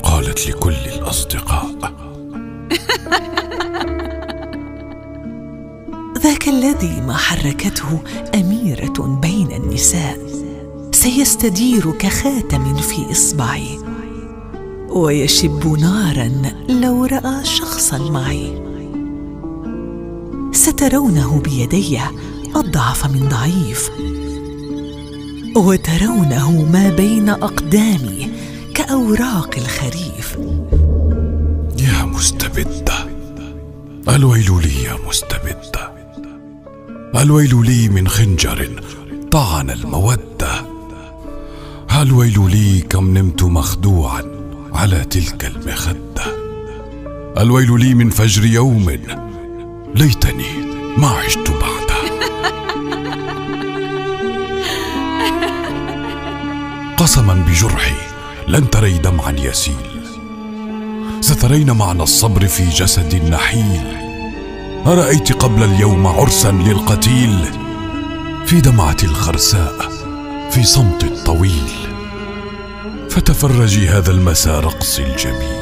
قالت لكل الأصدقاء: ذاك الذي ما حركته أميرة بين النساء سيستدير كخاتم في إصبعي، ويشب ناراً لو رأى شخصاً معي. سترونه بيدي أضعف من ضعيف، وترونه ما بين أقدامي كأوراق الخريف. يا مستبدة، الويل لي يا مستبدة، الويل لي من خنجر طعن المودة، الويل لي كم نمت مخدوعا على تلك المخدة، الويل لي من فجر يوم ليتني ما عشت بعده. قسما بجرحي لن تري دمعا يسيل، سترين معنى الصبر في جسد نحيل. أرأيت قبل اليوم عرسا للقتيل، في دمعة الخرساء في صمت الطويل، فتفرجي هذا المساء رقص الجميل.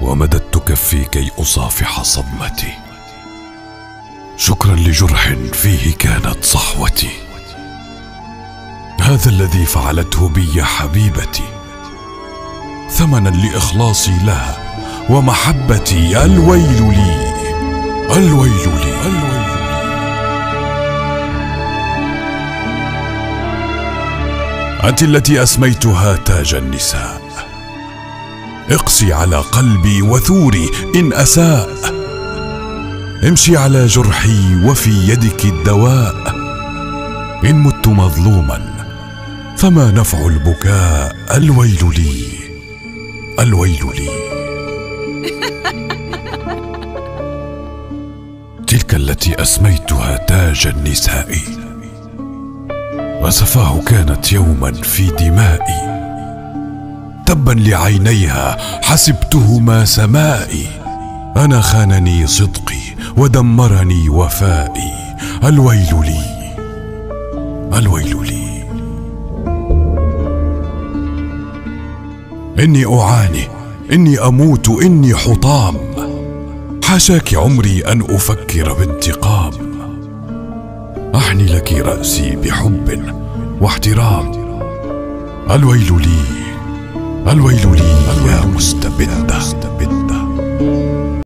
ومددت كفي كي أصافح صدمتي، شكرا لجرح فيه كانت صحوتي. هذا الذي فعلته بي حبيبتي، ثمنا لإخلاصي لها ومحبتي. الويل لي، الويل لي، الويل لي. أنت التي أسميتها تاج النساء، اقسي على قلبي وثوري إن أساء، امشي على جرحي وفي يدك الدواء. إن مت مظلوما فما نفع البكاء. الويل لي، الويل لي. تلك التي أسميتها تاج النساء، وسفاه كانت يوما في دمائي. تبا لعينيها حسبتهما سمائي، أنا خانني صدقي ودمرني وفائي. الويل لي، الويل لي. إني أعاني، إني أموت، إني حطام. حاشاك عمري أن أفكر بانتقام. أحني لك رأسي بحب واحترام. الويل لي، الويل لي يا مستبدة.